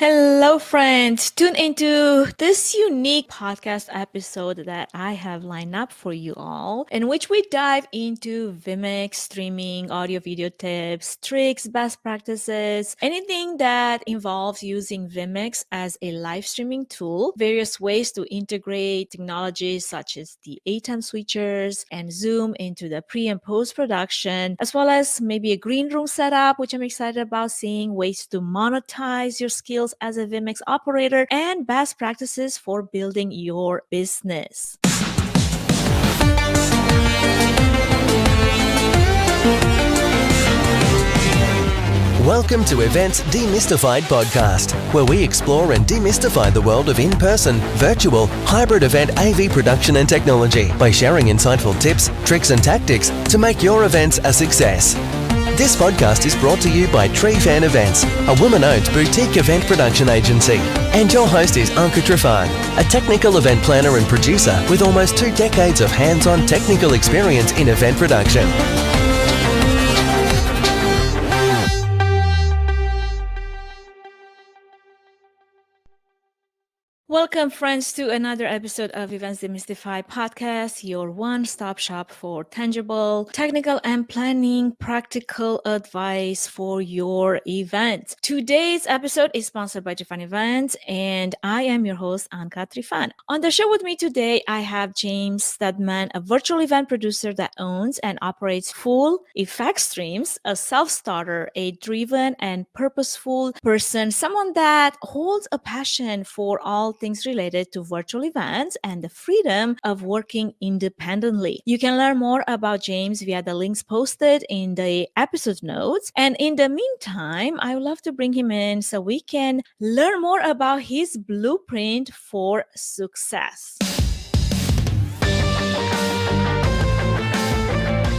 Hello, friends. Tune into this unique podcast episode that I have lined up for you all, in which we dive into vMix, streaming, audio video tips, tricks, best practices, anything that involves using vMix as a live streaming tool, various ways to integrate technologies such as the ATEM switchers and Zoom into the pre and post production, as well as maybe a green room setup, which I'm excited about seeing, ways to monetize your skills as a vMix operator, and best practices for building your business. Welcome to Events Demystified podcast, where we explore and demystify the world of in-person, virtual, hybrid event AV production and technology by sharing insightful tips, tricks and tactics to make your events a success. This podcast is brought to you by Tree Fan Events, a woman-owned boutique event production agency. And your host is Anka Trifan, a technical event planner and producer with almost 2 decades of hands-on technical experience in event production. Welcome, friends, to another episode of Events Demystified podcast, your one-stop shop for tangible, technical, and planning practical advice for your event. Today's episode is sponsored by Trifan Events, and I am your host, Anka Trifan. On the show with me today, I have James Steadman, a virtual event producer that owns and operates full effect streams, a self-starter, a driven and purposeful person, someone that holds a passion for all things related to virtual events and the freedom of working independently. You can learn more about James via the links posted in the episode notes. And in the meantime, I would love to bring him in so we can learn more about his blueprint for success.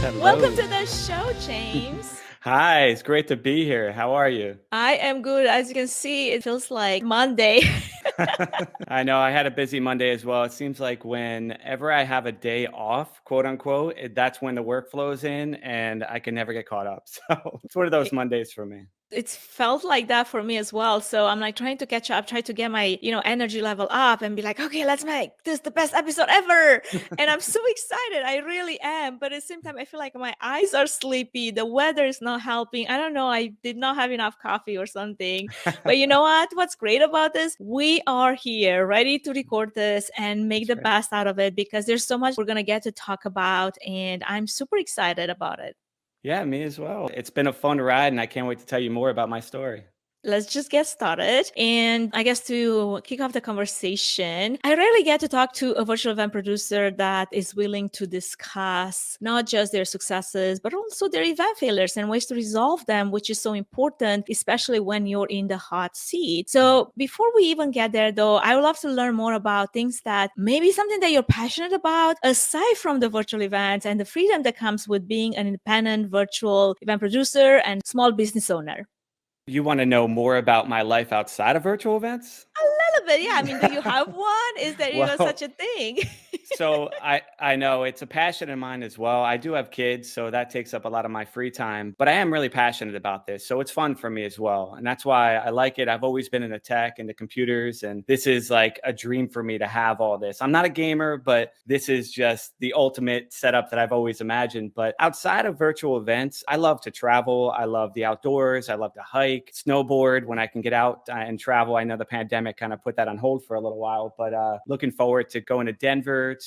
Hello. Welcome to the show, James. Hi, it's great to be here. How are you? I am good. As you can see, it feels like Monday. I know I had a busy Monday as well. It seems like whenever I have a day off, quote unquote, that's when the work flows in and I can never get caught up. So it's one of those Mondays for me. It's felt like that for me as well. So I'm like trying to catch up, try to get my, energy level up and be like, okay, let's make this the best episode ever. And I'm so excited. I really am. But at the same time, I feel like my eyes are sleepy. The weather is not helping. I don't know. I did not have enough coffee or something. But you know what? What's great about this? We are here ready to record this and make the best out of it because there's so much we're going to get to talk about. And I'm super excited about it. Yeah, me as well. It's been a fun ride and I can't wait to tell you more about my story. Let's just get started. And I guess to kick off the conversation, I rarely get to talk to a virtual event producer that is willing to discuss not just their successes, but also their event failures and ways to resolve them, which is so important, especially when you're in the hot seat. So before we even get there, though, I would love to learn more about things that maybe something that you're passionate about, aside from the virtual events and the freedom that comes with being an independent virtual event producer and small business owner. You want to know more about my life outside of virtual events? A little bit, yeah. I mean, do you have one? Is there even such a thing? So I know it's a passion of mine as well. I do have kids, so that takes up a lot of my free time, but I am really passionate about this. So it's fun for me as well. And that's why I like it. I've always been into tech and the computers, and this is like a dream for me to have all this. I'm not a gamer, but this is just the ultimate setup that I've always imagined. But outside of virtual events, I love to travel. I love the outdoors. I love to hike, snowboard when I can get out and travel. I know the pandemic kind of put that on hold for a little while, but looking forward to going to Denver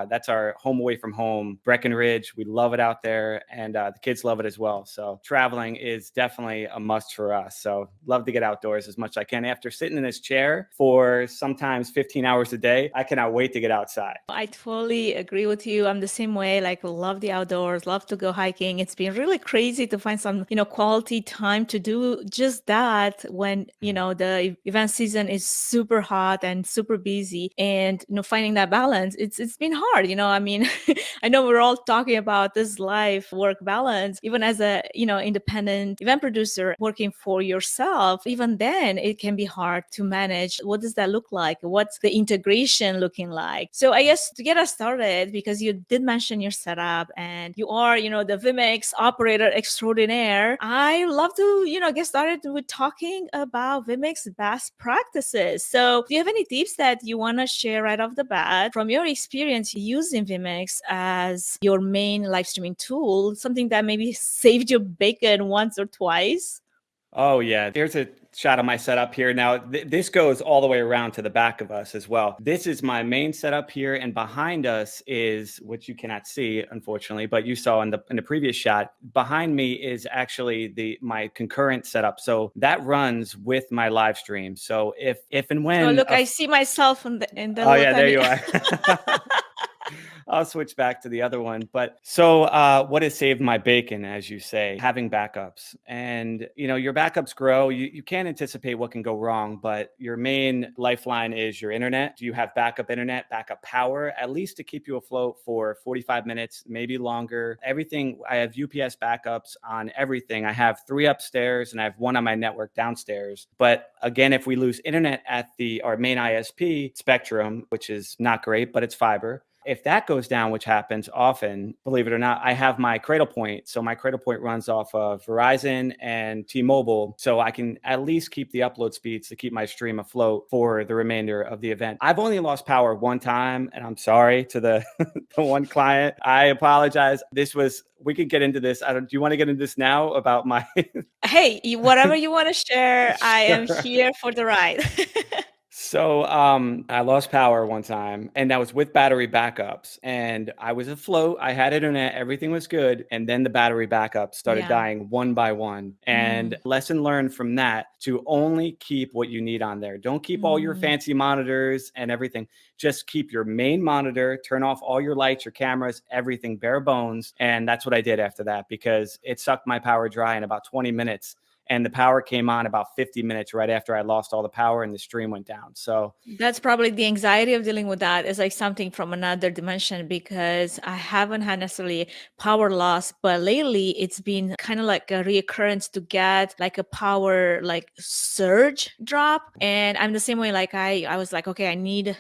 that's our home away from home, Breckenridge. We love it out there, and the kids love it as well. So traveling is definitely a must for us. So love to get outdoors as much as I can. After sitting in this chair for sometimes 15 hours a day, I cannot wait to get outside. I totally agree with you. I'm the same way. Like, love the outdoors, love to go hiking. It's been really crazy to find some, quality time to do just that when, the event season is super hot and super busy. And, finding that balance, it's been hard, I mean, I know we're all talking about this life work balance, even as a, independent event producer working for yourself. Even then it can be hard to manage. What does that look like? What's the integration looking like? So I guess to get us started, because you did mention your setup and you are, the vMix operator extraordinaire, I love to, get started with talking about vMix best practices. So do you have any tips that you want to share right off the bat from your experience using vMix as your main live streaming tool, something that maybe saved you bacon once or twice? Oh, yeah. There's a shot of my setup here. Now, this goes all the way around to the back of us as well. This is my main setup here. And behind us is what you cannot see, unfortunately, but you saw in the previous shot. Behind me is actually my concurrent setup. So that runs with my live stream. So if and when... Oh, look, I see myself in the Oh, yeah, there you are. I'll switch back to the other one. But so what has saved my bacon, as you say, having backups. And, your backups grow. You can't anticipate what can go wrong, but your main lifeline is your internet. Do you have backup internet, backup power, at least to keep you afloat for 45 minutes, maybe longer? Everything. I have UPS backups on everything. I have 3 upstairs and I have 1 on my network downstairs. But again, if we lose internet at our main ISP spectrum, which is not great, but it's fiber. If that goes down, which happens often, believe it or not, I have my Cradle Point. So my Cradle Point runs off of Verizon and T-Mobile. So I can at least keep the upload speeds to keep my stream afloat for the remainder of the event. I've only lost power 1 time, and I'm sorry to the one client. I apologize. We could get into this. Do you want to get into this now about my... Hey, whatever you want to share, I am here for the ride. So I lost power 1 time, and that was with battery backups. And I was afloat. I had internet. Everything was good. And then the battery backups started dying one by one. And lesson learned from that, to only keep what you need on there. Don't keep all your fancy monitors and everything. Just keep your main monitor, turn off all your lights, your cameras, everything bare bones. And that's what I did after that, because it sucked my power dry in about 20 minutes. And the power came on about 50 minutes right after I lost all the power and the stream went down. So that's probably the anxiety of dealing with that is like something from another dimension, because I haven't had necessarily power loss, but lately it's been kind of like a reoccurrence to get like a power like surge drop. And I'm the same way. Like I was like, okay, I need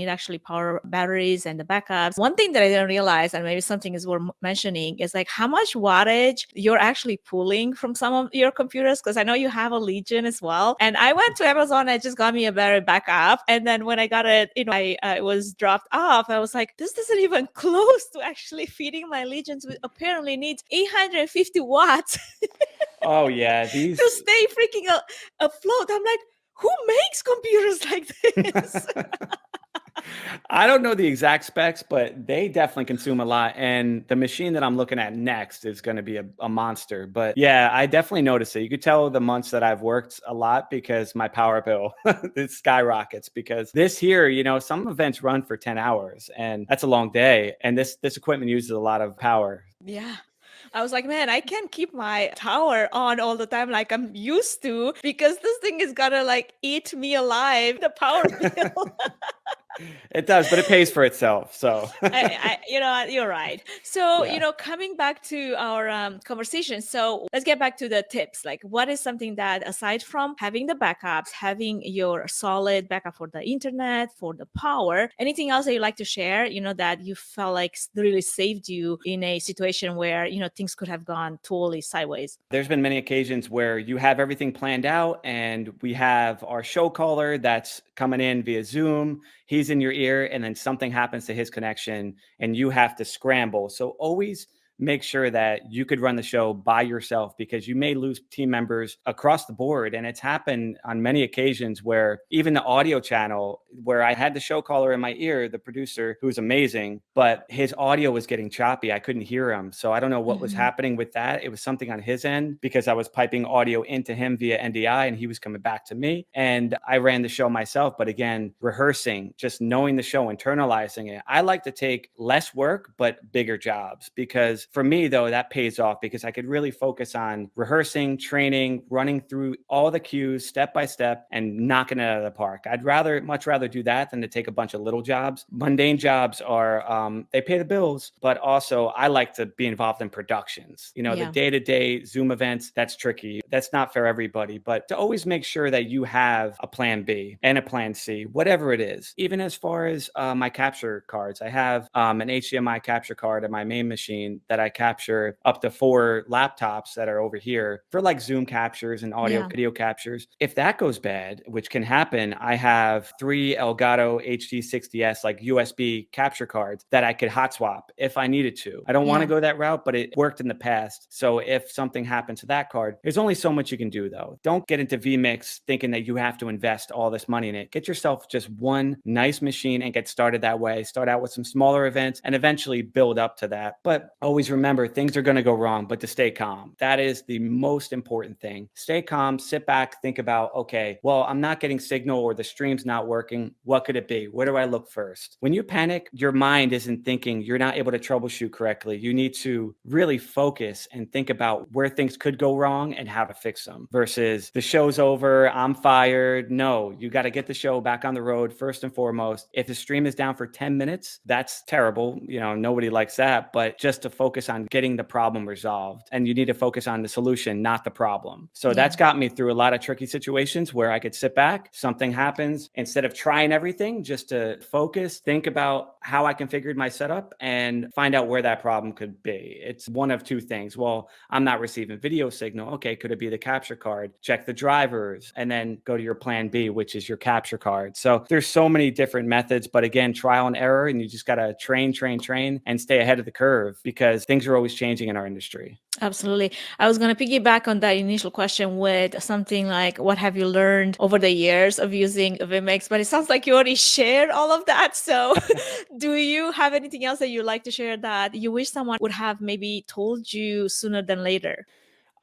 actually power batteries and the backups. One thing that I didn't realize, and maybe something is worth mentioning, is like how much wattage you're actually pulling from some of your computers, because I know you have a Legion as well. And I went to Amazon and just got me a battery backup. And then when I got it, it was dropped off. I was like, this isn't even close to actually feeding my Legions, which apparently needs 850 watts. Oh, yeah. These to stay freaking afloat. I'm like, who makes computers like this? I don't know the exact specs, but they definitely consume a lot. And the machine that I'm looking at next is going to be a monster. But yeah, I definitely noticed it. You could tell the months that I've worked a lot, because my power bill it skyrockets. Because this here, some events run for 10 hours and that's a long day. And this equipment uses a lot of power. Yeah. I was like, man, I can't keep my tower on all the time like I'm used to, because this thing is gonna like eat me alive, the power bill. It does, but it pays for itself. So, you're right. So, yeah. Coming back to our conversation. So let's get back to the tips. Like, what is something that, aside from having the backups, having your solid backup for the internet, for the power, anything else that you'd like to share, that you felt like really saved you in a situation where, things could have gone totally sideways? There's been many occasions where you have everything planned out and we have our show caller that's coming in via Zoom. He's in your ear and then something happens to his connection and you have to scramble. So always make sure that you could run the show by yourself, because you may lose team members across the board. And it's happened on many occasions where even the audio channel, where I had the show caller in my ear, the producer, who was amazing, but his audio was getting choppy. I couldn't hear him. So I don't know what was happening with that. It was something on his end, because I was piping audio into him via NDI and he was coming back to me. And I ran the show myself. But again, rehearsing, just knowing the show, internalizing it. I like to take less work, but bigger jobs, because because for me, though, that pays off because I could really focus on rehearsing, training, running through all the cues step by step and knocking it out of the park. I'd much rather do that than to take a bunch of little jobs. Mundane jobs are, they pay the bills, but also I like to be involved in productions. The day-to-day Zoom events, that's tricky. That's not for everybody, but to always make sure that you have a plan B and a plan C, whatever it is. Even as far as my capture cards, I have an HDMI capture card at my main machine that I capture up to 4 laptops that are over here for like Zoom captures and audio video captures. If that goes bad, which can happen, I have 3 Elgato HD60S like USB capture cards that I could hot swap if I needed to. I don't want to go that route, but it worked in the past. So if something happens to that card, there's only so much you can do though. Don't get into vMix thinking that you have to invest all this money in it. Get yourself just one nice machine and get started that way. Start out with some smaller events and eventually build up to that. But always remember, things are going to go wrong, but to stay calm. That is the most important thing. Stay calm, sit back, think about, okay, well, I'm not getting signal or the stream's not working. What could it be? Where do I look first? When you panic, your mind isn't thinking, you're not able to troubleshoot correctly. You need to really focus and think about where things could go wrong and how to fix them versus the show's over, I'm fired. No, you got to get the show back on the road first and foremost. If the stream is down for 10 minutes, that's terrible. Nobody likes that, but just to focus on getting the problem resolved. And you need to focus on the solution, not the problem. So that's got me through a lot of tricky situations where I could sit back, something happens, instead of trying everything, just to focus, think about how I configured my setup and find out where that problem could be. It's one of two things. Well, I'm not receiving video signal. Okay, could it be the capture card? Check the drivers and then go to your plan B, which is your capture card. So there's so many different methods, but again, trial and error, and you just got to train and stay ahead of the curve because things are always changing in our industry. Absolutely. I was going to piggyback on that initial question with something like, what have you learned over the years of using vMix? But it sounds like you already shared all of that. So do you have anything else that you'd like to share that you wish someone would have maybe told you sooner than later?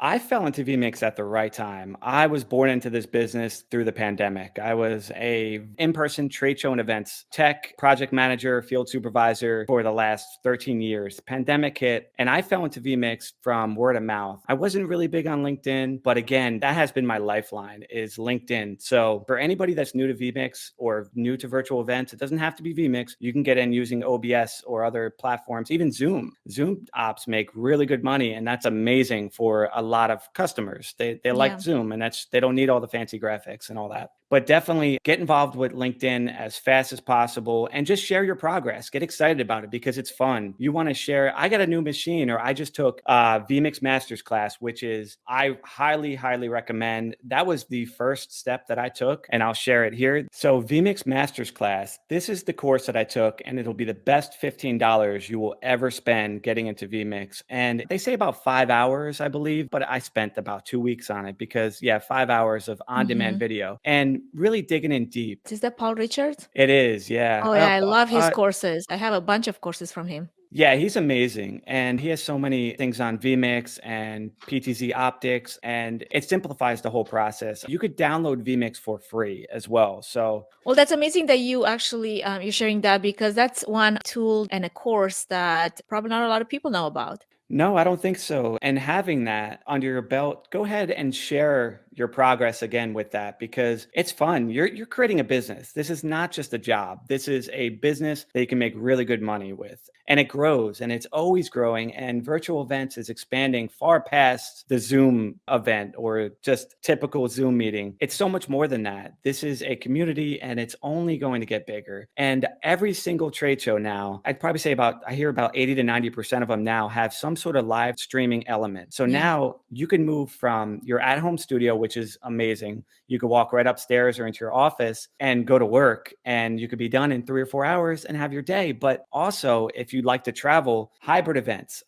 I fell into vMix at the right time. I was born into this business through the pandemic. I was a in-person trade show and events tech project manager, field supervisor for the last 13 years. Pandemic hit and I fell into vMix from word of mouth. I wasn't really big on LinkedIn, but again, that has been my lifeline is LinkedIn. So for anybody that's new to vMix or new to virtual events, it doesn't have to be vMix. You can get in using OBS or other platforms, even Zoom. Zoom ops make really good money and that's amazing for a lot of customers. They like Zoom and they don't need all the fancy graphics and all that. But definitely get involved with LinkedIn as fast as possible and just share your progress. Get excited about it because it's fun. You want to share, I got a new machine or I just took a vMix Masters class, which is, I highly, highly recommend. That was the first step that I took and I'll share it here. So vMix Masters class, this is the course that I took and it'll be the best $15 you will ever spend getting into vMix. And they say about 5 hours, I believe, but I spent about 2 weeks on it because 5 hours of on-demand video and really digging in deep. Is that Paul Richards? It is, yeah. Oh, yeah, I love his courses. I have a bunch of courses from him. Yeah, he's amazing. And he has so many things on vMix and PTZ optics, and it simplifies the whole process. You could download vMix for free as well. So, well, that's amazing that you actually, you're sharing that because that's one tool and a course that probably not a lot of people know about. No, I don't think so. And having that under your belt, go ahead and share your progress again with that because it's fun. You're creating a business. This is not just a job. This is a business that you can make really good money with. And it grows and it's always growing. And virtual events is expanding far past the Zoom event or just typical Zoom meeting. It's so much more than that. This is a community and it's only going to get bigger. And every single trade show now, I'd probably say I hear about 80 to 90% of them now have some sort of live streaming element. So now you can move from your at-home studio, which is amazing. You could walk right upstairs or into your office and go to work and you could be done in 3 or 4 hours and have your day. But also if you'd like to travel, hybrid events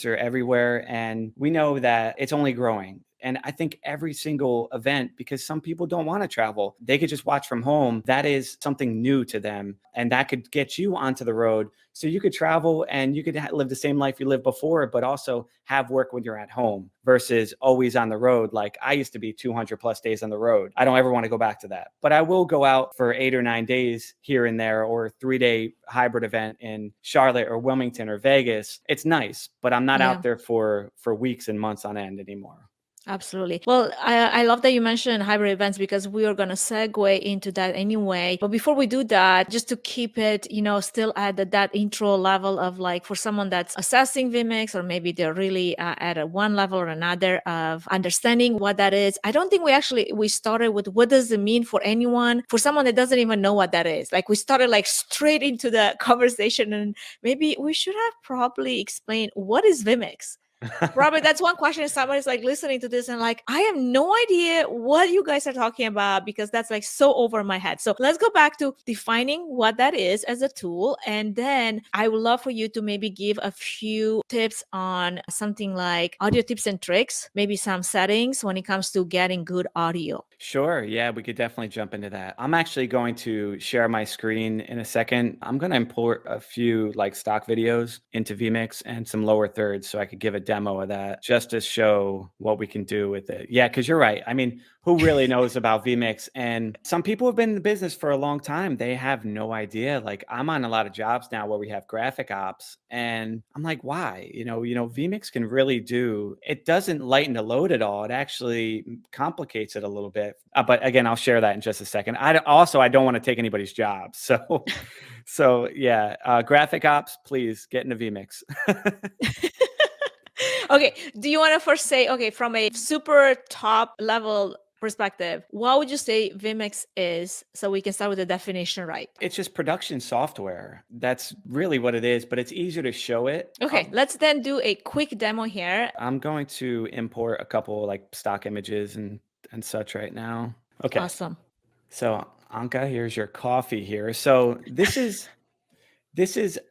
are everywhere. And we know that it's only growing. And I think every single event, because some people don't want to travel, they could just watch from home. That is something new to them. And that could get you onto the road. So you could travel and you could live the same life you lived before, but also have work when you're at home versus always on the road. Like I used to be 200 plus days on the road. I don't ever want to go back to that, but I will go out for 8 or 9 days here and there, or a 3-day hybrid event in Charlotte or Wilmington or Vegas. It's nice, but I'm not Yeah. out there for weeks and months on end anymore. Absolutely. Well, I love that you mentioned hybrid events because we are going to segue into that anyway. But before we do that, just to keep it, still at that intro level of like for someone that's assessing vMix, or maybe they're really at a one level or another of understanding what that is. I don't think we started with what does it mean for anyone, for someone that doesn't even know what that is. Like we started like straight into the conversation, and maybe we should have probably explained what is vMix. Robert, that's one question. If somebody's like listening to this and like, I have no idea what you guys are talking about because that's like so over my head. So let's go back to defining what that is as a tool. And then I would love for you to maybe give a few tips on something like audio tips and tricks, maybe some settings when it comes to getting good audio. Sure. Yeah, we could definitely jump into that. I'm actually going to share my screen in a second. I'm going to import a few like stock videos into vMix and some lower thirds so I could give a demo of that just to show what we can do with it. Yeah, because you're right. I mean, who really knows about vMix? And some people have been in the business for a long time. They have no idea. Like I'm on a lot of jobs now where we have graphic ops, and I'm like, why? vMix can really do, it doesn't lighten the load at all. It actually complicates it a little bit. But again, I'll share that in just a second. I don't want to take anybody's job. So yeah, graphic ops, please get into vMix. Okay. Do you want to first say, okay, from a super top level perspective, what would you say vMix is so we can start with the definition right? It's just production software. That's really what it is, but it's easier to show it. Okay, let's then do a quick demo here. I'm going to import a couple like stock images and such right now. Okay. Awesome. So Anka, here's your coffee here. So this is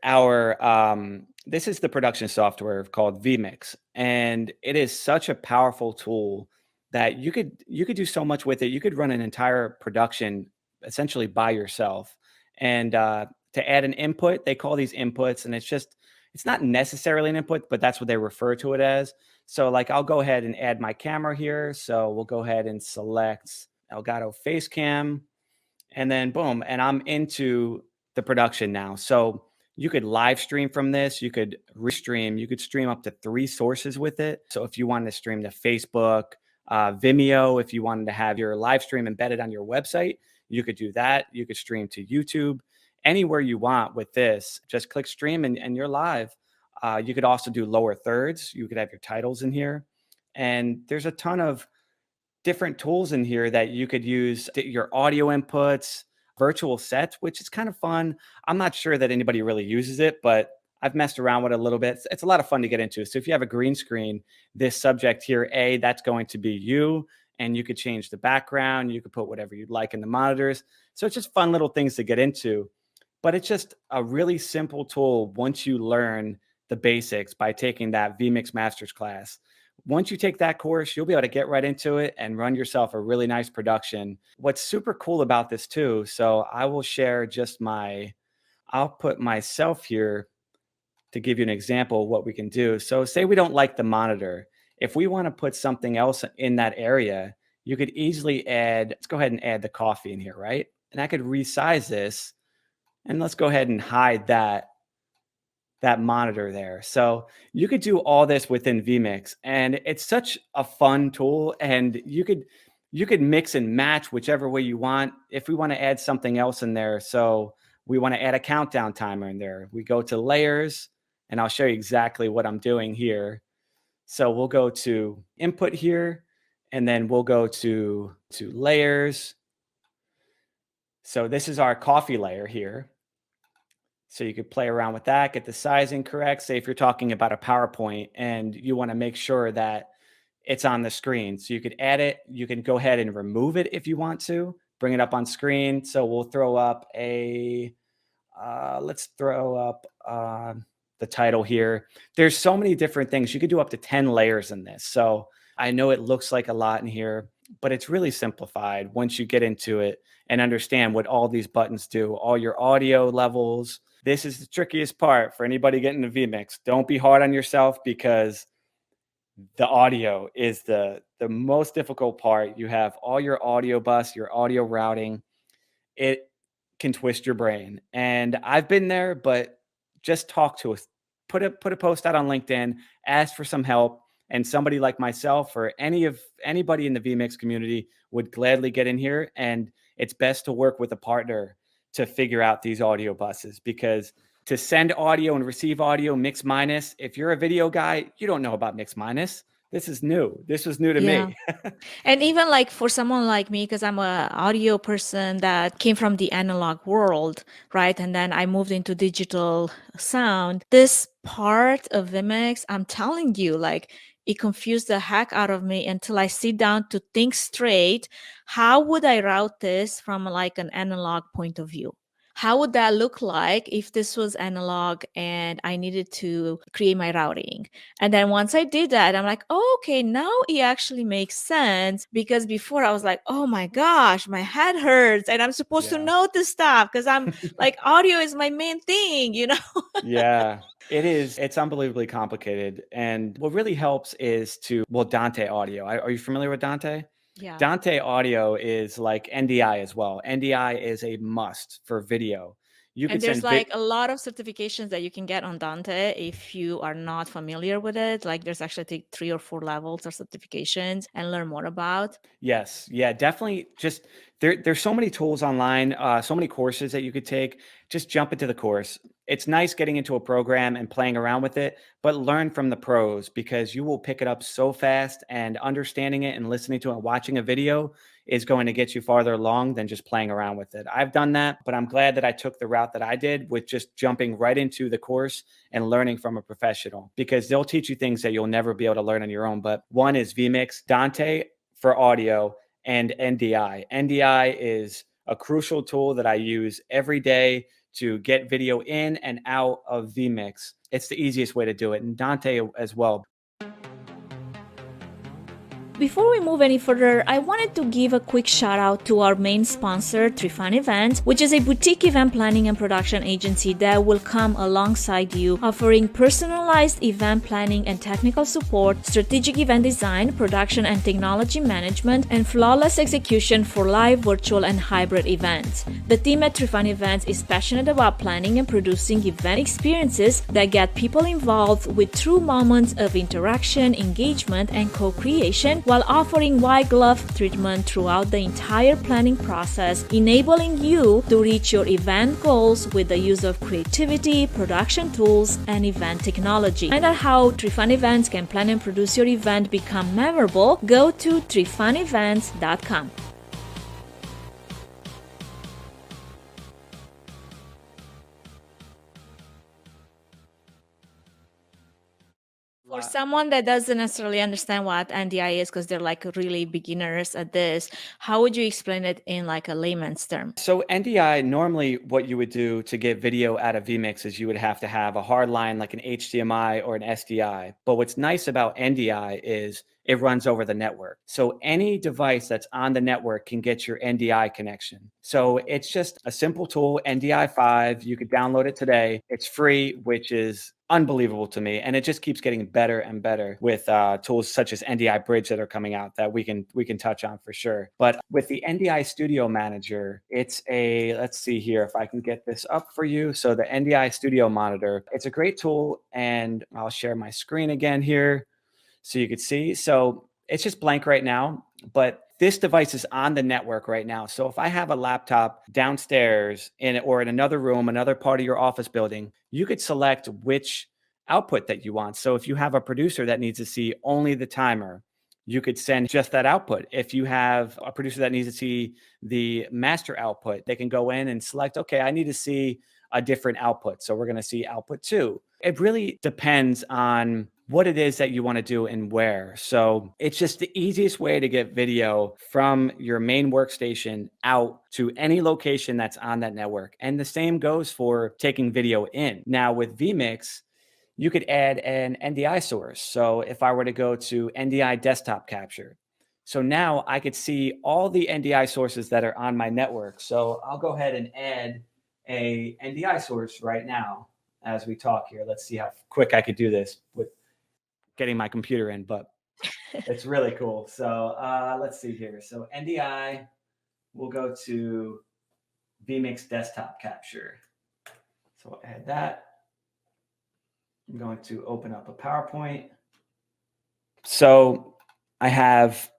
our this is the production software called vMix, and it is such a powerful tool that you could do so much with it. You could run an entire production essentially by yourself. And to add an input, they call these inputs, and it's not necessarily an input, but that's what they refer to it as. So like I'll go ahead and add my camera here. So we'll go ahead and select Elgato face cam, and then boom, and I'm into the production now. So you could live stream from this, you could restream, you could stream up to 3 sources with it. So if you wanted to stream to Facebook, Vimeo, if you wanted to have your live stream embedded on your website, you could do that. You could stream to YouTube, anywhere you want with this. Just click stream and you're live. You could also do lower thirds. You could have your titles in here. And there's a ton of different tools in here that you could use, your audio inputs, virtual sets, which is kind of fun. I'm not sure that anybody really uses it, but I've messed around with it a little bit. It's a lot of fun to get into. So if you have a green screen, this subject here, that's going to be you, and you could change the background. You could put whatever you'd like in the monitors. So it's just fun little things to get into, but it's just a really simple tool once you learn the basics by taking that vMix Masters class. Once you take that course, you'll be able to get right into it and run yourself a really nice production. What's super cool about this too, so I will share just I'll put myself here to give you an example of what we can do. So say we don't like the monitor. If we want to put something else in that area, you could easily let's go ahead and add the coffee in here, right? And I could resize this, and let's go ahead and hide that monitor there. So you could do all this within vMix, and it's such a fun tool, and you could mix and match whichever way you want. If we want to add something else in there, so we want to add a countdown timer in there, we go to layers, and I'll show you exactly what I'm doing here. So we'll go to input here, and then we'll go to layers. So this is our coffee layer here. So you could play around with that, get the sizing correct. Say if you're talking about a PowerPoint and you want to make sure that it's on the screen. So you could add it. You can go ahead and remove it if you want to, bring it up on screen. So we'll throw up let's throw up the title here. There's so many different things. You could do up to 10 layers in this. So I know it looks like a lot in here, but it's really simplified once you get into it and understand what all these buttons do, all your audio levels. This is the trickiest part for anybody getting to vMix. Don't be hard on yourself because the audio is the most difficult part. You have all your audio bus, your audio routing. It can twist your brain. And I've been there, but just talk to us. Put a post out on LinkedIn, ask for some help, and somebody like myself or anybody in the vMix community would gladly get in here. And it's best to work with a partner to figure out these audio buses, because to send audio and receive audio mix minus, if you're a video guy, you don't know about mix minus. This is new. This was new to Yeah. me. And even like for someone like me, because I'm a audio person that came from the analog world, right? And then I moved into digital sound. This part of vMix, I'm telling you, like it confused the heck out of me until I sit down to think straight. How would I route this from like an analog point of view? How would that look like if this was analog and I needed to create my routing? And then once I did that, I'm like, oh, okay, now it actually makes sense, because before I was like, oh my gosh, my head hurts and I'm supposed to Yeah. know this stuff because I'm like, audio is my main thing, you know? Yeah, it is. It's unbelievably complicated. And what really helps is Dante Audio. Are you familiar with Dante? Yeah. Dante Audio is like NDI as well. NDI is a must for video. You And could there's send like a lot of certifications that you can get on Dante if you are not familiar with it. Like there's actually I think 3 or 4 levels of certifications and learn more about. Yes. Yeah, definitely. Just there's so many tools online, so many courses that you could take. Just jump into the course. It's nice getting into a program and playing around with it, but learn from the pros, because you will pick it up so fast, and understanding it and listening to it and watching a video is going to get you farther along than just playing around with it. I've done that, but I'm glad that I took the route that I did with just jumping right into the course and learning from a professional, because they'll teach you things that you'll never be able to learn on your own. But one is vMix, Dante for audio, and NDI. NDI is a crucial tool that I use every day to get video in and out of vMix. It's the easiest way to do it, and Dante as well. Before we move any further, I wanted to give a quick shout out to our main sponsor, Trifan Events, which is a boutique event planning and production agency that will come alongside you, offering personalized event planning and technical support, strategic event design, production and technology management, and flawless execution for live, virtual, and hybrid events. The team at Trifan Events is passionate about planning and producing event experiences that get people involved with true moments of interaction, engagement, and co-creation, while offering white glove treatment throughout the entire planning process, enabling you to reach your event goals with the use of creativity, production tools, and event technology. Find out how Trifan Events can plan and produce your event become memorable. Go to trifanevents.com. For someone that doesn't necessarily understand what NDI is, because they're like really beginners at this, how would you explain it in like a layman's term? So NDI, normally what you would do to get video out of vMix is you would have to have a hard line like an HDMI or an SDI. But what's nice about NDI is it runs over the network. So any device that's on the network can get your NDI connection. So it's just a simple tool, NDI 5. You could download it today. It's free, which is unbelievable to me, and it just keeps getting better and better with tools such as Ndi Bridge that are coming out that we can touch on for sure. But with the Ndi Studio Manager, it's let's see here if I can get this up for you. So the Ndi Studio Monitor, it's a great tool, and I'll share my screen again here so you could see. So it's just blank right now, but this device is on the network right now. So if I have a laptop downstairs or in another room, another part of your office building, you could select which output that you want. So if you have a producer that needs to see only the timer, you could send just that output. If you have a producer that needs to see the master output, they can go in and select, okay, I need to see a different output. So we're going to see output 2. It really depends on what it is that you want to do and where. So it's just the easiest way to get video from your main workstation out to any location that's on that network. And the same goes for taking video in. Now with vMix, you could add an Ndi source. So if I were to go to Ndi desktop capture, so now I could see all the Ndi sources that are on my network. So I'll go ahead and add a Ndi source right now as we talk here. Let's see how quick I could do this with getting my computer in, but it's really cool. So let's see here. So Ndi, we'll go to vMix desktop capture. So I'll add that. I'm going to open up a PowerPoint. So I have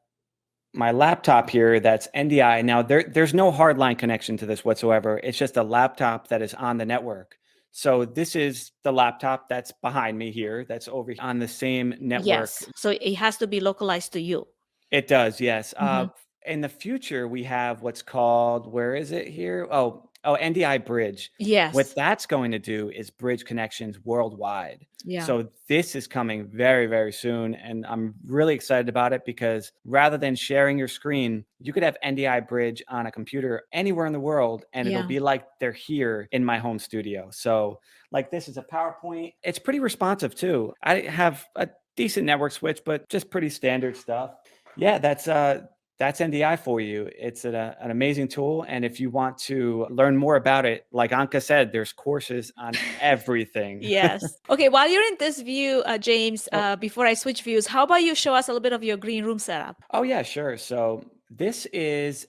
my laptop here that's Ndi. Now there's no hardline connection to this whatsoever. It's just a laptop that is on the network. So this is the laptop that's behind me here, that's over on the same network. Yes. So it has to be localized to you. It does, yes. Mhm. In the future, we have what's called, where is it here? Oh, Ndi Bridge. Yes. What that's going to do is bridge connections worldwide. Yeah. So this is coming very, very soon. And I'm really excited about it because rather than sharing your screen, you could have Ndi Bridge on a computer anywhere in the world, and Yeah. it'll be like they're here in my home studio. So like this is a PowerPoint. It's pretty responsive too. I have a decent network switch, but just pretty standard stuff. Yeah, that's Ndi for you. It's an amazing tool. And if you want to learn more about it, like Anka said, there's courses on everything. Yes. Okay, while you're in this view, James, before I switch views, how about you show us a little bit of your green room setup? Oh, yeah, sure. So this is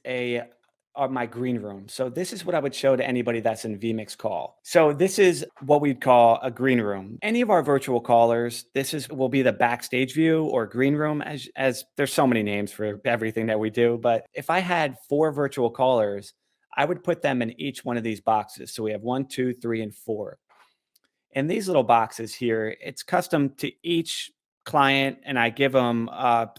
my green room. So this is what I would show to anybody that's in vMix call. So this is what we'd call a green room. Any of our virtual callers, will be the backstage view or green room, as there's so many names for everything that we do. But if I had 4 virtual callers, I would put them in each one of these boxes. So we have 1, 2, 3, and 4. In these little boxes here, it's custom to each client, and I give them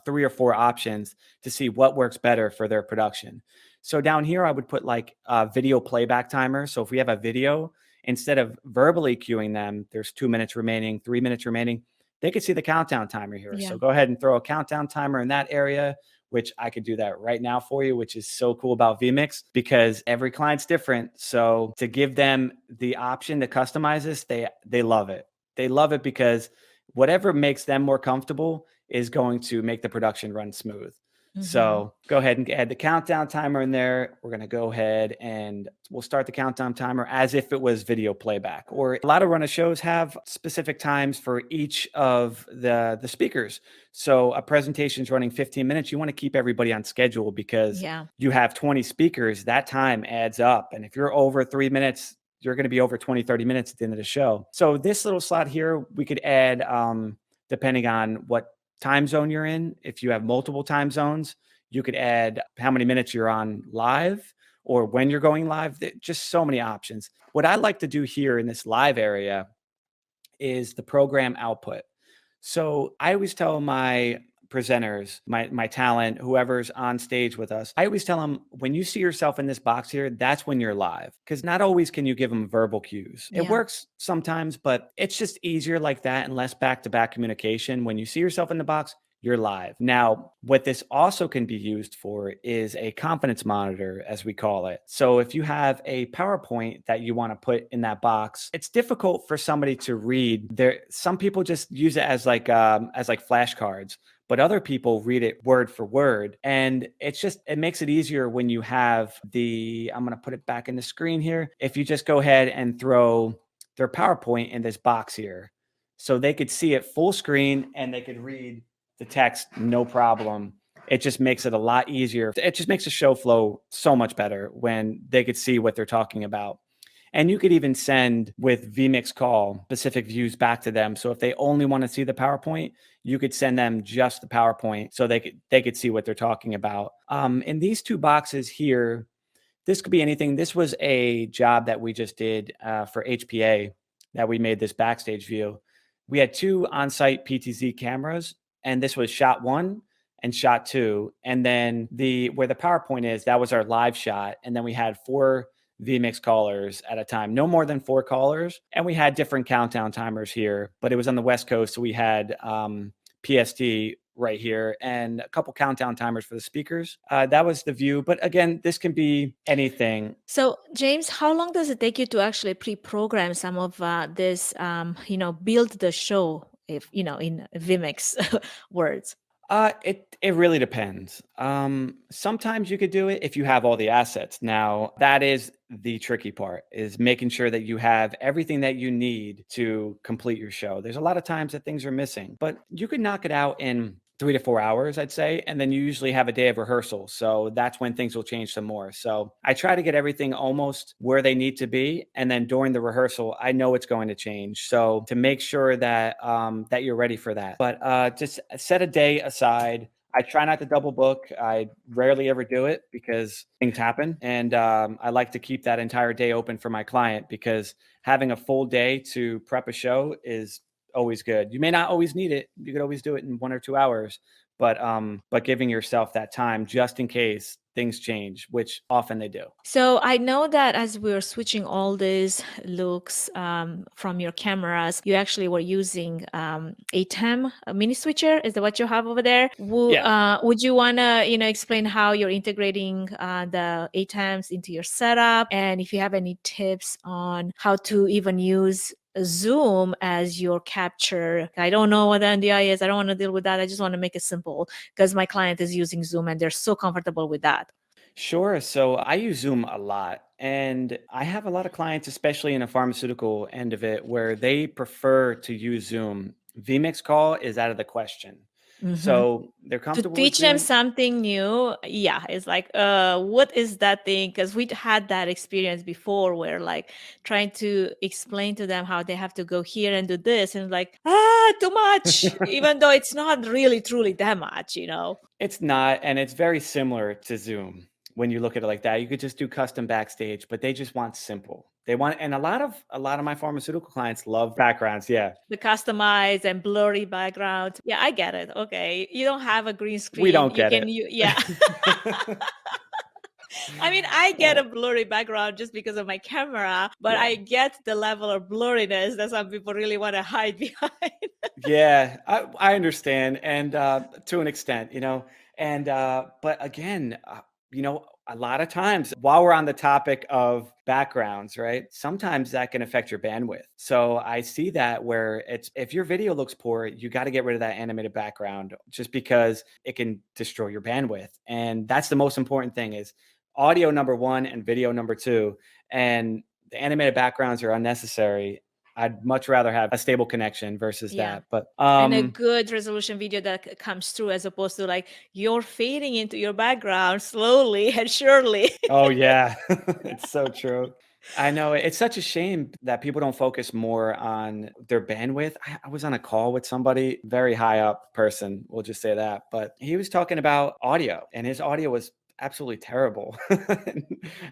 3 or 4 options to see what works better for their production. So down here, I would put like a video playback timer. So if we have a video, instead of verbally queuing them, there's 2 minutes remaining, 3 minutes remaining, they could see the countdown timer here. Yeah. So go ahead and throw a countdown timer in that area, which I could do that right now for you, which is so cool about vMix because every client's different. So to give them the option to customize this, they love it. They love it because whatever makes them more comfortable is going to make the production run smooth. So go ahead and add the countdown timer in there. We're going to go ahead and we'll start the countdown timer as if it was video playback. Or a lot of run of shows have specific times for each of the speakers. So a presentation is running 15 minutes. You want to keep everybody on schedule because you have 20 speakers. That time adds up. And if you're over 3 minutes, you're going to be over 20, 30 minutes at the end of the show. So this little slot here, we could add, depending on what time zone you're in. If you have multiple time zones, you could add how many minutes you're on live or when you're going live. Just so many options. What I like to do here in this live area is the program output. So I always tell my presenters, my talent, whoever's on stage with us, I always tell them, when you see yourself in this box here, that's when you're live. Because not always can you give them verbal cues. It works sometimes, but it's just easier like that and less back-to-back communication. When you see yourself in the box, you're live. Now, what this also can be used for is a confidence monitor, as we call it. So if you have a PowerPoint that you want to put in that box, it's difficult for somebody to read. Some people just use it as like flashcards, but other people read it word for word. And it makes it easier when you have I'm going to put it back in the screen here. If you just go ahead and throw their PowerPoint in this box here, so they could see it full screen and they could read the text, no problem. It just makes it a lot easier. It just makes the show flow so much better when they could see what they're talking about. And you could even send with vMix call specific views back to them. So if they only want to see the PowerPoint, you could send them just the PowerPoint so they could see what they're talking about. In these 2 boxes here, this could be anything. This was a job that we just did for HPA that we made this backstage view. We had 2 on-site PTZ cameras, and this was shot 1 and shot 2. And then where the PowerPoint is, that was our live shot. And then we had 4 vMix callers at a time, no more than 4 callers. And we had different countdown timers here, but it was on the West Coast. So we had PST right here and a couple countdown timers for the speakers. That was the view. But again, this can be anything. So, James, how long does it take you to actually pre-program some of this, build the show, if, in vMix words? It really depends. Sometimes you could do it if you have all the assets. Now, that is the tricky part, is making sure that you have everything that you need to complete your show. There's a lot of times that things are missing, but you could knock it out in 3 to 4 hours, I'd say. And then you usually have a day of rehearsal. So that's when things will change some more. So I try to get everything almost where they need to be. And then during the rehearsal, I know it's going to change. So to make sure that that you're ready for that. But just set a day aside. I try not to double book. I rarely ever do it because things happen. And I like to keep that entire day open for my client, because having a full day to prep a show is always good. You may not always need it. You could always do it in 1 or 2 hours, but giving yourself that time just in case things change, which often they do. So I know that as we were switching all these looks from your cameras, you actually were using a TEM, a mini switcher. Is that what you have over there? Would you want to, explain how you're integrating the ATEMs into your setup, and if you have any tips on how to even use Zoom as your capture? I don't know what the NDI is. I don't want to deal with that. I just want to make it simple because my client is using Zoom and they're so comfortable with that. Sure. So I use Zoom a lot, and I have a lot of clients, especially in the pharmaceutical end of it, where they prefer to use Zoom. vMix call is out of the question. So they're To comfortable with teach them Zoom. something new, yeah, it's like, what is that thing? Because we had that experience before where like trying to explain to them how they have to go here and do this, and like, too much, even though it's not really truly that much. It's not, and it's very similar to Zoom when you look at it like that. You could just do custom backstage, but they just want simple. They want, and a lot of my pharmaceutical clients love backgrounds. Yeah. The customized and blurry background. Yeah, I get it. Okay. You don't have a green We screen. don't You get can, it. yeah. I mean, I get a blurry background just because of my camera, but I get the level of blurriness that some people really want to hide behind. Yeah, I understand, and to an extent, and but again, a lot of times while we're on the topic of backgrounds, right? Sometimes that can affect your bandwidth. So I see that where it's, if your video looks poor, you got to get rid of that animated background just because it can destroy your bandwidth. And that's the most important thing, is audio number one and video number two. And the animated backgrounds are unnecessary. I'd much rather have a stable connection versus that. But And a good resolution video that comes through, as opposed to like you're fading into your background slowly and surely. oh yeah, it's so true. I know, it's such a shame that people don't focus more on their bandwidth. I was on a call with somebody, very high up person, we'll just say that, but he was talking about audio, and his audio was absolutely terrible.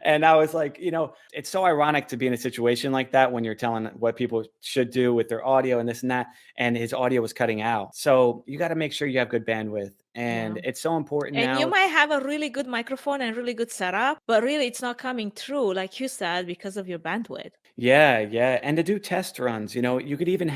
And I was like, it's so ironic to be in a situation like that when you're telling what people should do with their audio and this and that, and his audio was cutting out. So you got to make sure you have good bandwidth. And it's so important And you now. might have a really good microphone and really good setup, but really it's not coming through, like you said, because of your bandwidth. Yeah, yeah. And to do test runs, you could even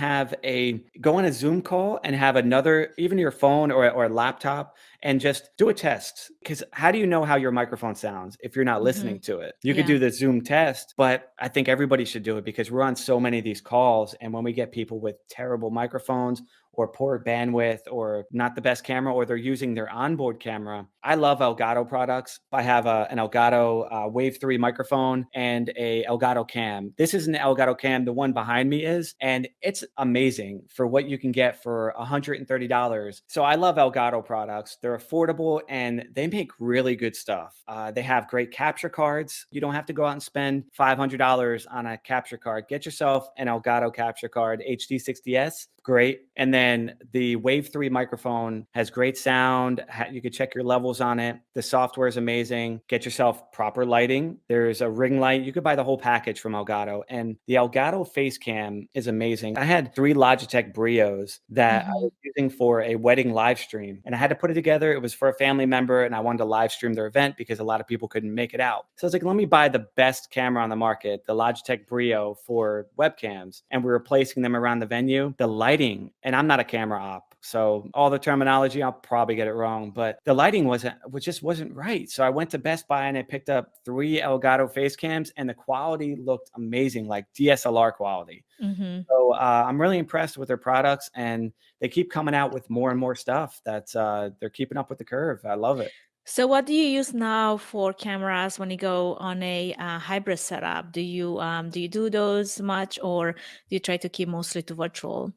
go on a Zoom call and have another, even your phone or a laptop, and just do a test. Because how do you know how your microphone sounds if you're not listening to it? You could do the Zoom test, but I think everybody should do it, because we're on so many of these calls. And when we get people with terrible microphones or poor bandwidth or not the best camera, or they're using their onboard camera. I love Elgato products. I have an Elgato Wave 3 microphone and a Elgato cam. This is an Elgato cam. The one behind me is, and it's amazing for what you can get for $130. So I love Elgato products. They're affordable and they make really good stuff. They have great capture cards. You don't have to go out and spend $500 on a capture card. Get yourself an Elgato capture card, HD60S. Great. And then the Wave 3 microphone has great sound. You could check your levels on it. The software is amazing. Get yourself proper lighting. There's a ring light. You could buy the whole package from Elgato. And the Elgato face cam is amazing. I had 3 Logitech Brios that I was using for a wedding live stream. And I had to put it together. It was for a family member, and I wanted to live stream their event because a lot of people couldn't make it out. So I was like, let me buy the best camera on the market, the Logitech Brio, for webcams. And we were placing them around the venue. The lighting, and I'm not a camera op, So all the terminology, I'll probably get it wrong, but the lighting just wasn't right. So I went to Best Buy and I picked up 3 Elgato face cams, and the quality looked amazing, like DSLR quality. Mhm. So I'm really impressed with their products, and they keep coming out with more and more stuff that's they're keeping up with the curve. I love it. So what do you use now for cameras when you go on a hybrid setup? Do you do those much, or do you try to keep mostly to virtual?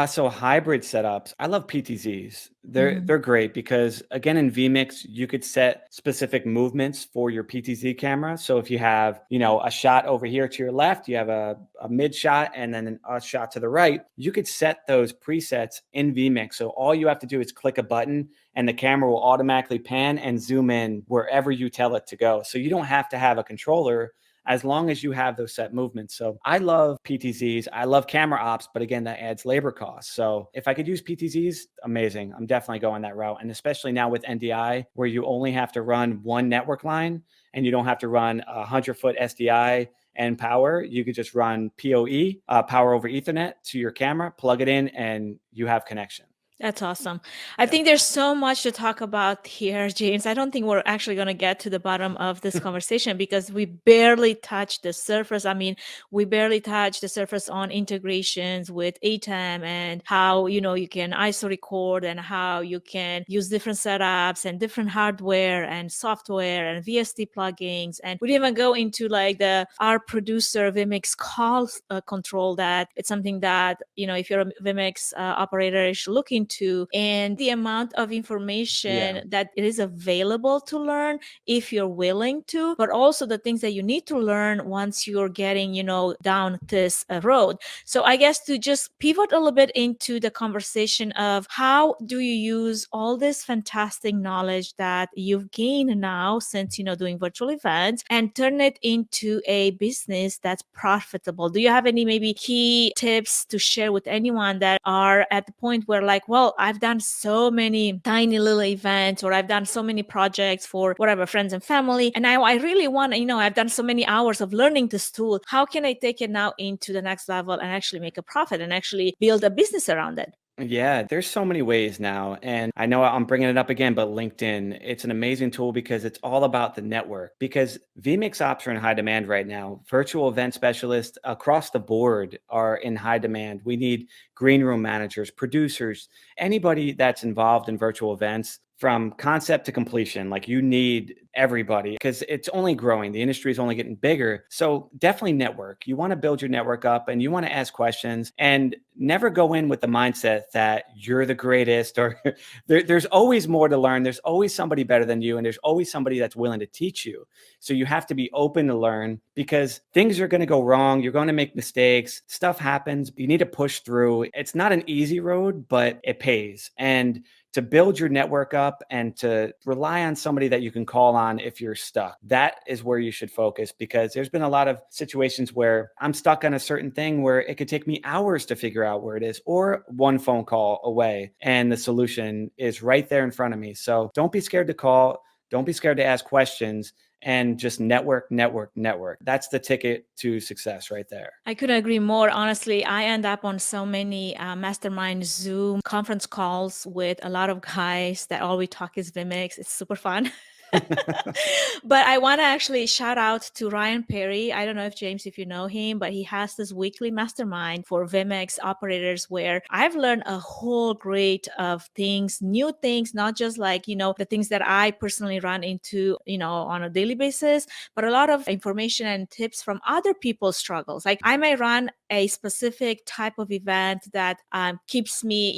So hybrid setups, I love PTZs. They're Mhm. they're great because again in vMix you could set specific movements for your PTZ camera. So if you have, a shot over here to your left, you have a mid shot and then a shot to the right, you could set those presets in vMix. So all you have to do is click a button and the camera will automatically pan and zoom in wherever you tell it to go. So you don't have to have a controller as long as you have those set movements. So I love PTZs. I love camera ops, but again, that adds labor costs. So if I could use PTZs, amazing. I'm definitely going that route. And especially now with NDI, where you only have to run one network line and you don't have to run a 100-foot SDI and power, you could just run PoE, power over Ethernet to your camera, plug it in, and you have connection. That's awesome. I Yeah. think there's so much to talk about here, James. I don't think we're actually going to get to the bottom of this conversation because we barely touched the surface. I mean, we barely touched the surface on integrations with ATEM and how, you can ISO record and how you can use different setups and different hardware and software and VST plugins. And we didn't even go into like our producer vMix call control, that it's something that, if you're a vMix operator, you should look into, and the amount of information Yeah. that it is available to learn if you're willing to, but also the things that you need to learn once you're getting, down this road. So I guess to just pivot a little bit into the conversation of how do you use all this fantastic knowledge that you've gained now since, doing virtual events and turn it into a business that's profitable? Do you have any maybe key tips to share with anyone that are at the point where like, well, I've done so many tiny little events, or I've done so many projects for whatever, friends and family, and I really want to, I've done so many hours of learning this tool. How can I take it now into the next level and actually make a profit and actually build a business around it? Yeah, there's so many ways now. And I know I'm bringing it up again, but LinkedIn, it's an amazing tool because it's all about the network. Because vMix ops are in high demand right now. Virtual event specialists across the board are in high demand. We need green room managers, producers, anybody that's involved in virtual events from concept to completion. Like you need everybody because it's only growing. The industry is only getting bigger. So definitely network. You want to build your network up and you want to ask questions and never go in with the mindset that you're the greatest or there's always more to learn. There's always somebody better than you. And there's always somebody that's willing to teach you. So you have to be open to learn because things are going to go wrong. You're going to make mistakes. Stuff happens. You need to push through. It's not an easy road, but it pays. And to build your network up and to rely on somebody that you can call on if you're stuck. That is where you should focus because there's been a lot of situations where I'm stuck on a certain thing where it could take me hours to figure out where it is or one phone call away and the solution is right there in front of me. So don't be scared to call. Don't be scared to ask questions. And just network. That's the ticket to success right there. I couldn't agree more. Honestly, I end up on so many mastermind Zoom conference calls with a lot of guys that all we talk is vMix. It's super fun. But I want to actually shout out to Ryan Perry. I don't know if James, if you know him, but he has this weekly mastermind for vMix operators where I've learned a whole great of things, new things, not just like, the things that I personally run into, on a daily basis, but a lot of information and tips from other people's struggles. Like I may run a specific type of event that keeps me,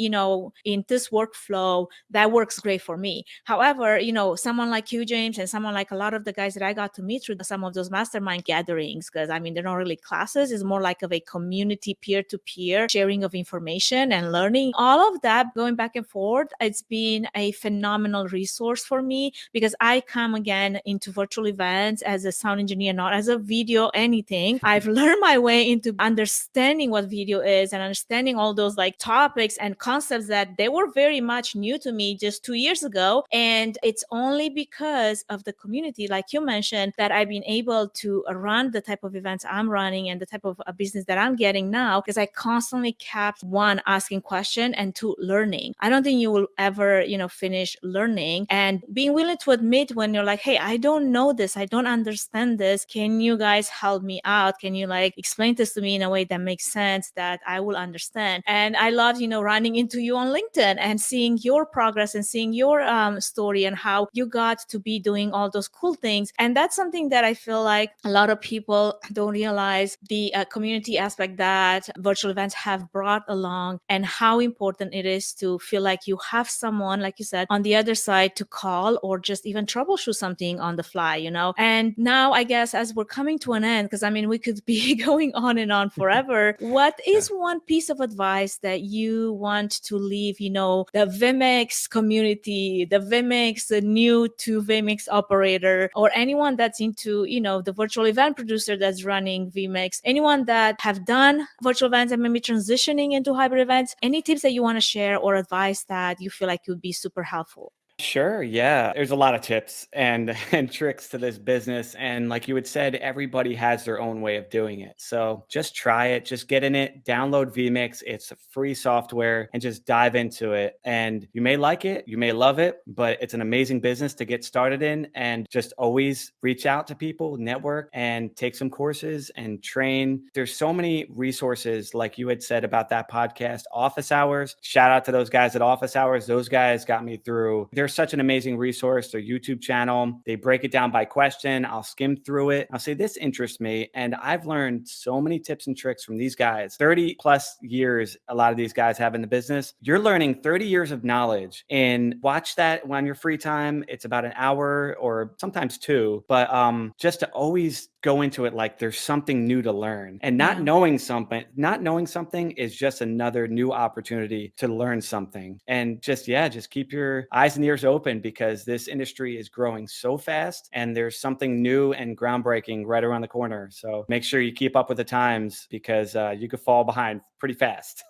in this workflow that works great for me. However, someone like you, James, and someone like a lot of the guys that I got to meet through some of those mastermind gatherings, because they're not really classes, it's more like of a community peer-to-peer sharing of information and learning. All of that going back and forth, it's been a phenomenal resource for me because I come again into virtual events as a sound engineer, not as a video anything. I've learned my way into understanding understanding what video is and understanding all those like topics and concepts that they were very much new to me just 2 years ago. And it's only because of the community, like you mentioned, that I've been able to run the type of events I'm running and the type of business that I'm getting now, because I constantly kept one, asking question, and two, learning. I don't think you will ever, finish learning and being willing to admit when you're like, hey, I don't know this, I don't understand this. Can you guys help me out? Can you like explain this to me in a way that makes sense, that I will understand? And I loved, running into you on LinkedIn and seeing your progress and seeing your story and how you got to be doing all those cool things. And that's something that I feel like a lot of people don't realize, the community aspect that virtual events have brought along, and how important it is to feel like you have someone, like you said, on the other side to call or just even troubleshoot something on the fly, And now I guess as we're coming to an end, because I mean, we could be going on and on forever. What is one piece of advice that you want to leave, the vMix community, the vMix, the new to vMix operator, or anyone that's into, the virtual event producer that's running vMix, anyone that have done virtual events and maybe transitioning into hybrid events, any tips that you want to share or advice that you feel like would be super helpful? Sure. Yeah. There's a lot of tips and and tricks to this business. And like you had said, everybody has their own way of doing it. So just try it, just get in it, download vMix. It's a free software, and just dive into it. And you may like it, you may love it, but it's an amazing business to get started in. And just always reach out to people, network, and take some courses and train. There's so many resources, like you had said about that podcast, Office Hours. Shout out to those guys at Office Hours. Those guys got me through. They're such an amazing resource. Their YouTube channel, they break it down by question. I'll skim through it. I'll say, this interests me. And I've learned so many tips and tricks from these guys. 30 plus years, a lot of these guys have in the business. You're learning 30 years of knowledge, and watch that on your free time. It's about an hour or sometimes two, but just to always go into it like there's something new to learn, and not knowing something is just another new opportunity to learn something. And just keep your eyes and ears open, because this industry is growing so fast, and there's something new and groundbreaking right around the corner. So make sure you keep up with the times, because you could fall behind pretty fast.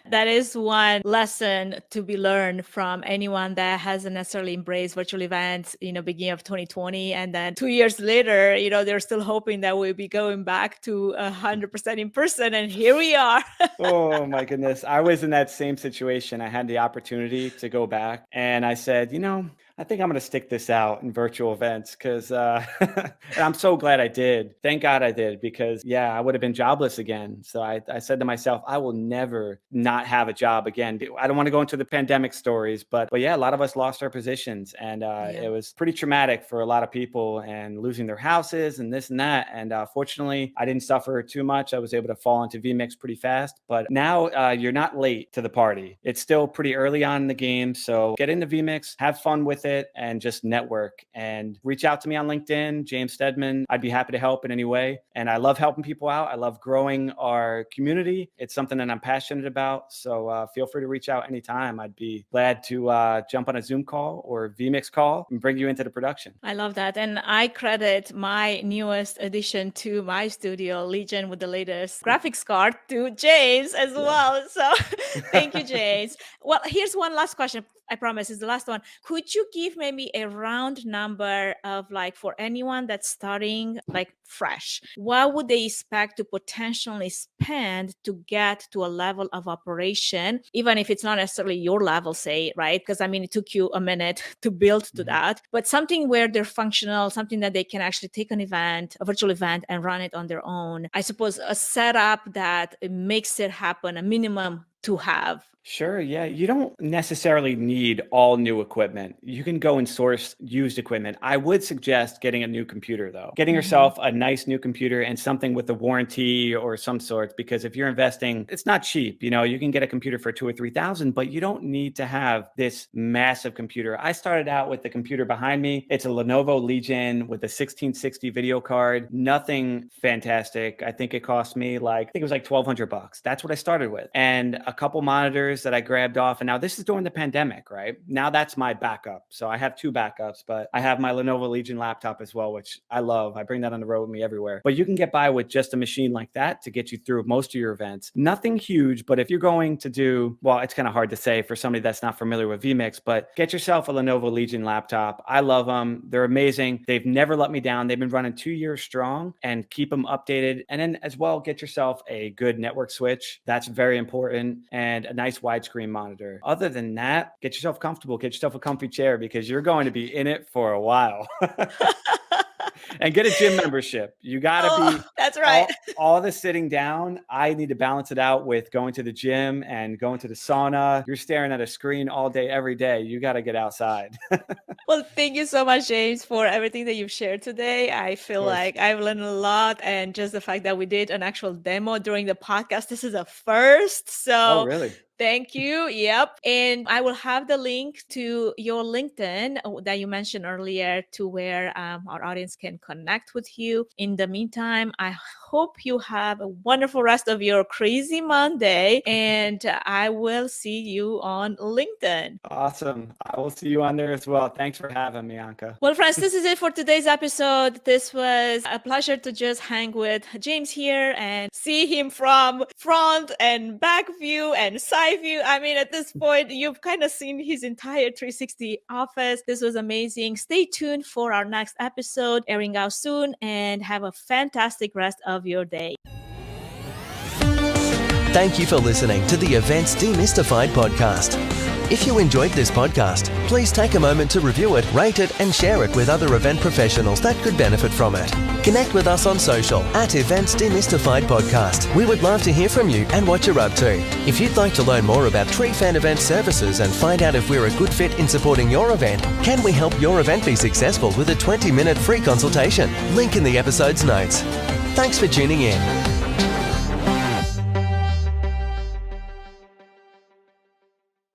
That is one lesson to be learned from anyone that hasn't necessarily embraced virtual events, beginning of 2020. And then 2 years later, they're still hoping that we'll be going back to 100% in person. And here we are. Oh my goodness. I was in that same situation. I had the opportunity to go back, and I said, I think I'm going to stick this out in virtual events, because and I'm so glad I did. Thank God I did, because I would have been jobless again. So I said to myself, I will never not have a job again. I don't want to go into the pandemic stories, but a lot of us lost our positions, and it was pretty traumatic for a lot of people, and losing their houses and this and that. And fortunately, I didn't suffer too much. I was able to fall into vMix pretty fast. But now you're not late to the party. It's still pretty early on in the game. So get into vMix, have fun with it, and just network, and reach out to me on LinkedIn, James Steadman. I'd be happy to help in any way. And I love helping people out. I love growing our community. It's something that I'm passionate about. So feel free to reach out anytime. I'd be glad to jump on a Zoom call or vMix call and bring you into the production. I love that. And I credit my newest addition to my studio, Legion, with the latest graphics card, to James as well. So thank you, James. Well, here's one last question. I promise it's the last one. Could you give maybe a round number of, like, for anyone that's starting like fresh, what would they expect to potentially spend to get to a level of operation, even if it's not necessarily your level, say, right? Because I mean, it took you a minute to build to that, but something where they're functional, something that they can actually take an event, a virtual event, and run it on their own. I suppose a setup that makes it happen, a minimum to have. Sure. Yeah. You don't necessarily need all new equipment. You can go and source used equipment. I would suggest getting a new computer, though. Getting yourself a nice new computer and something with a warranty or some sort, because if you're investing, it's not cheap. You can get a computer for 2,000 or 3,000, but you don't need to have this massive computer. I started out with the computer behind me. It's a Lenovo Legion with a 1660 video card. Nothing fantastic. I think it cost me like $1,200. That's what I started with. And a couple monitors that I grabbed off. And now this is during the pandemic, right? Now that's my backup. So I have two backups, but I have my Lenovo Legion laptop as well, which I love. I bring that on the road with me everywhere. But you can get by with just a machine like that to get you through most of your events. Nothing huge, but if you're going to do, well, it's kind of hard to say for somebody that's not familiar with vMix, but get yourself a Lenovo Legion laptop. I love them. They're amazing. They've never let me down. They've been running 2 years strong, and keep them updated. And then as well, get yourself a good network switch. That's very important. And a nice widescreen monitor. Other than that, get yourself comfortable. Get yourself a comfy chair because you're going to be in it for a while. And get a gym membership. You got to be. That's right. All the sitting down. I need to balance it out with going to the gym and going to the sauna. You're staring at a screen all day, every day. You got to get outside. Well, thank you so much, James, for everything that you've shared today. I feel like I've learned a lot, and just the fact that we did an actual demo during the podcast, this is a first. So really? Thank you. Yep. And I will have the link to your LinkedIn that you mentioned earlier to where our audience can connect with you. In the meantime, I hope you have a wonderful rest of your crazy Monday, and I will see you on LinkedIn. Awesome. I will see you on there as well. Thanks for having me, Anka. Well, friends, this is it for today's episode. This was a pleasure to just hang with James here and see him from front and back view and side view. I mean, at this point, you've kind of seen his entire 360 office. This was amazing. Stay tuned for our next episode airing out soon, and have a fantastic rest of your day. Thank you for listening to the Events Demystified podcast. If you enjoyed this podcast, please take a moment to review it, rate it, and share it with other event professionals that could benefit from it. Connect with us on social at Events Demystified Podcast. We would love to hear from you and what you're up to. If you'd like to learn more about Tree Fan Event services and find out if we're a good fit in supporting your event, can we help your event be successful with a 20-minute free consultation? Link in the episode's notes. Thanks for tuning in.